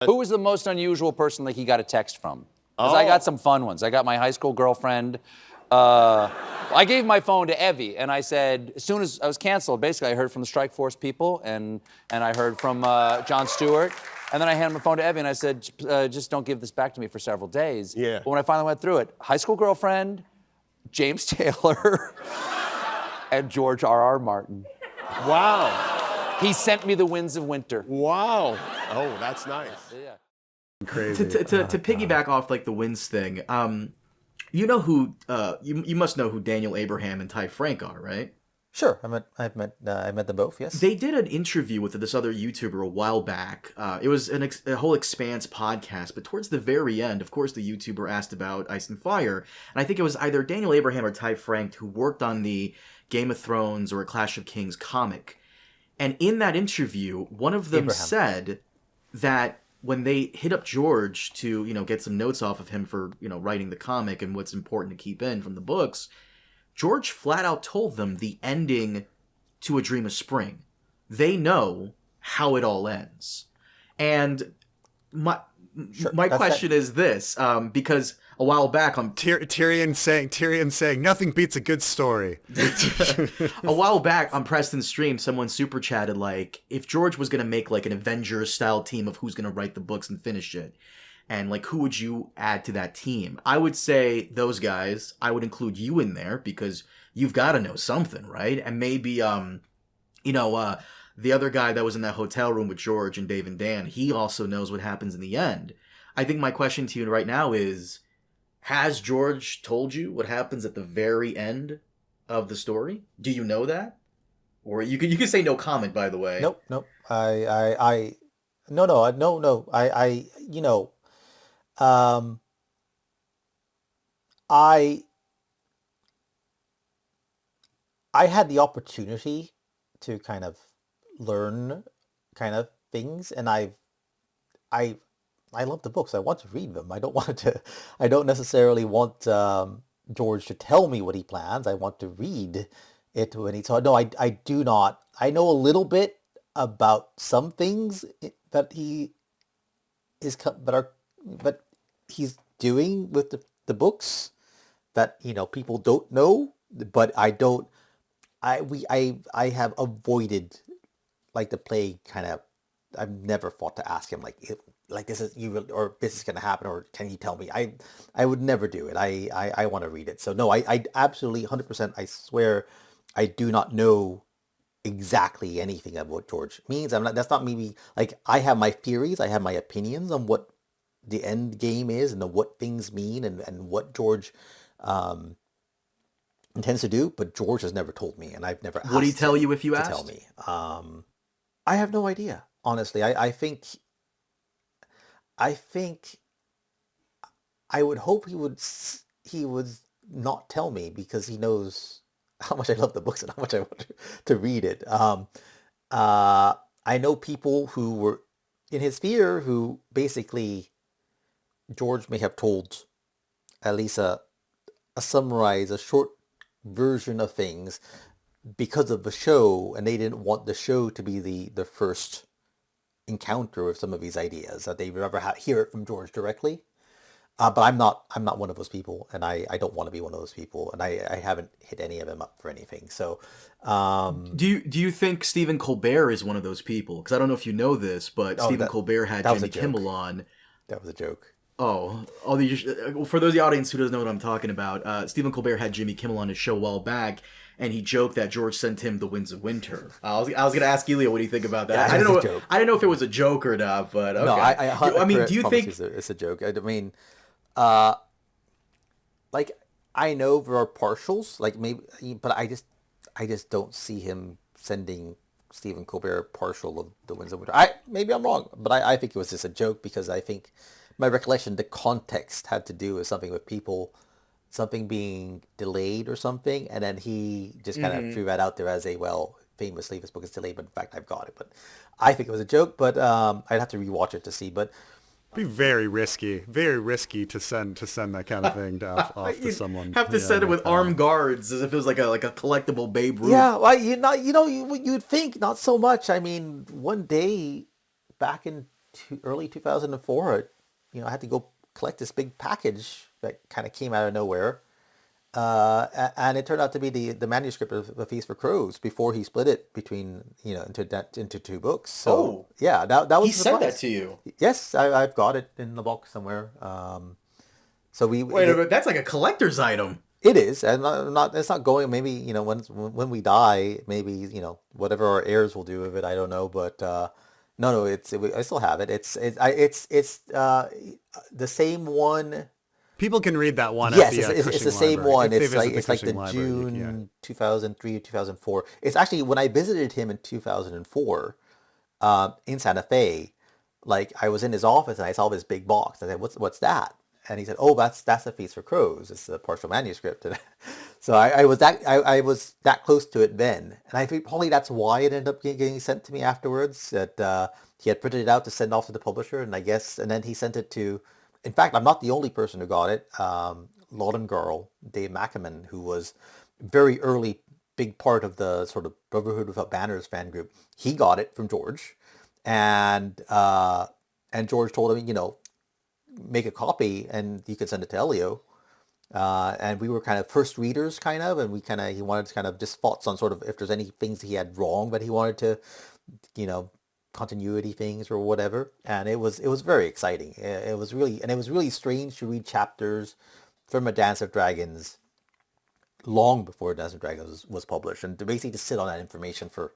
Who was the most unusual person like he got a text from? Because I got some fun ones. I got my high school girlfriend. I gave my phone to Evie, and I said, as soon as I was canceled, basically I heard from the Strike Force people, and I heard from Jon Stewart, and then I handed my phone to Evie, and I said, just don't give this back to me for several days. Yeah. But when I finally went through it, high school girlfriend, James Taylor, and George R.R. Martin. Wow. He sent me The Winds of Winter. Wow. Oh, that's nice. Yeah. Crazy. To piggyback off like the Winds thing, you know who you must know who Daniel Abraham and Ty Frank are, right? Sure, I met them both. Yes. They did an interview with this other YouTuber a while back. It was a whole Expanse podcast, but towards the very end, of course, the YouTuber asked about Ice and Fire, and I think it was either Daniel Abraham or Ty Frank who worked on the Game of Thrones or a Clash of Kings comic. And in that interview, one of them said that when they hit up George to, get some notes off of him for, writing the comic and what's important to keep in from the books, George flat out told them the ending to A Dream of Spring. They know how it all ends. And my question is this, because a while back on Tyrion saying nothing beats a good story. A while back on Preston's stream, someone super chatted like, if George was gonna make like an Avengers style team of who's gonna write the books and finish it, and like who would you add to that team? I would say those guys. I would include you in there because you've got to know something, right? And maybe the other guy that was in that hotel room with George and Dave and Dan, he also knows what happens in the end. I think my question to you right now is, has George told you what happens at the very end of the story? Do you know that? Or you can say no comment, by the way. Nope. No. I had the opportunity to kind of learn kind of things, and I love the books. I want to read them. I don't necessarily want George to tell me what he plans. I want to read it when he told. No, I do not. I know a little bit about some things that he is, but he's doing with the books that people don't know. But I don't. I have avoided like the plague kind of. I've never thought to ask him like this is you or this is gonna happen or can you tell me? I would never do it. I want to read it. So no, I absolutely 100%. I swear, I do not know exactly anything of what George means. That's not me. Like I have my theories. I have my opinions on what the end game is and what things mean and what George intends to do. But George has never told me, and I've never asked. Would he tell you if you asked? Tell me. I have no idea. Honestly, I think I would hope he would not tell me because he knows how much I love the books and how much I want to read it. I know people who were in his sphere who basically George may have told at least a summarize, a short version of things because of the show, and they didn't want the show to be the first encounter with some of these ideas, that they would ever hear it from George directly. But I'm not one of those people, and I don't want to be one of those people, and I haven't hit any of them up for anything. So, do you think Stephen Colbert is one of those people? Because I don't know if you know this, but Stephen Colbert had Jimmy Kimmel on. That was a joke. For those of the audience who doesn't know what I'm talking about, Stephen Colbert had Jimmy Kimmel on his show a while back, and he joked that George sent him The Winds of Winter. I was going to ask Elio, what do you think about that? I don't know if it was a joke or not, but okay. No, I mean, do you think it's a joke? I mean, like I know there are partials, like maybe, but I just don't see him sending Stephen Colbert partial of The Winds of Winter. Maybe I'm wrong, but I think it was just a joke because I think my recollection, the context had to do with something with people, something being delayed or something, and then he just kind of threw that out there as famously this book is delayed, but in fact I've got it. But I think it was a joke, but I'd have to rewatch it to see. But be very risky to send that kind of thing off to someone. Have to send it with armed guards as if it was like a collectible Babe Ruth. Yeah, well, you'd think not so much. I mean, one day back in early 2004, I had to go collect this big package that kind of came out of nowhere. And it turned out to be the manuscript of A Feast for Crows before he split it between, into two books. So, yeah, that was He a sent that surprise. to you. Yes, I've got it in the box somewhere. So Wait a minute, that's like a collector's item. it is, and not it's not going. Maybe when we die, maybe whatever our heirs will do with it. I don't know, but no, I still have it. It's the same one. People can read that one Yes, at the it's Cushing the same Library. one. If they It's visit like the Cushing Library, June 2003 2004. It's actually when I visited him in 2004 in Santa Fe. Like I was in his office and I saw this big box. I said, "What's that?" And he said, "Oh, that's A Feast for Crows. It's a partial manuscript." And so I was that close to it then, and I think probably that's why it ended up getting sent to me afterwards. That he had printed it out to send off to the publisher, and then he sent it to. In fact, I'm not the only person who got it. Lord and Girl, Dave McAmmon, who was very early, big part of the sort of Brotherhood Without Banners fan group, he got it from George, and George told him, make a copy and you could send it to Elio. And we were kind of first readers, and he wanted to kind of just thoughts on sort of if there's any things he had wrong, but he wanted to, continuity things or whatever. And it was very exciting. It was really strange to read chapters from A Dance of Dragons long before Dance of Dragons was published, and to basically just sit on that information for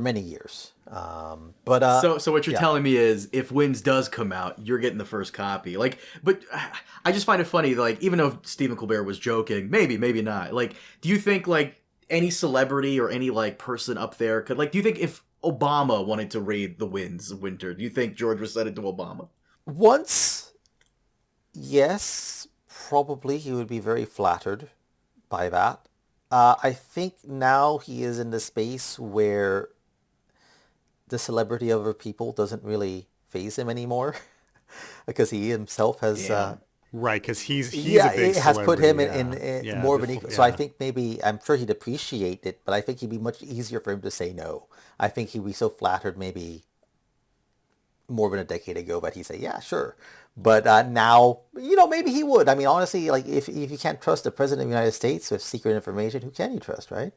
many years. So what you're telling me is, if Winds does come out, you're getting the first copy. But I just find it funny. Like, even though Stephen Colbert was joking, maybe not. Like, do you think any celebrity or any person up there could do you think if Obama wanted to raid the Winds of Winter, do you think George would send it to Obama? Once, yes, probably he would be very flattered by that. I think now he is in the space where the celebrity of other people doesn't really faze him anymore because he himself has right, because he's yeah, a big it has put him celebrity, in more of an equal. So I think maybe I'm sure he'd appreciate it, but I think it'd be much easier for him to say no. I think he'd be so flattered maybe more than a decade ago that he'd say yeah, sure. But now, maybe he would. I mean, honestly, if you can't trust the president of the United States with secret information, who can you trust, right?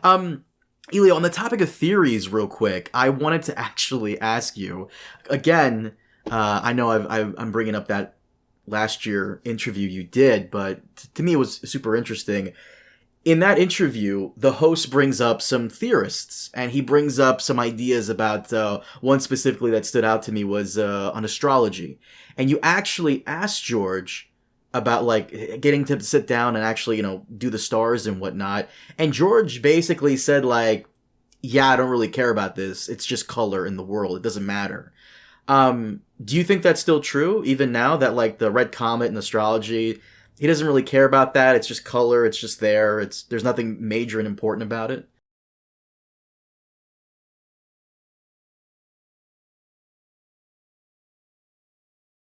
Elio, on the topic of theories, real quick, I wanted to actually ask you again. I know I'm bringing up that last year interview you did, but to me it was super interesting. In that interview, the host brings up some theorists, and he brings up some ideas about one specifically that stood out to me was on astrology. And you actually asked George about getting to sit down and actually do the stars and whatnot, and George basically said yeah, I don't really care about this, it's just color in the world, it doesn't matter. Do you think that's still true even now, that the red comet and astrology, he doesn't really care about that, it's just color, it's just there's nothing major and important about it?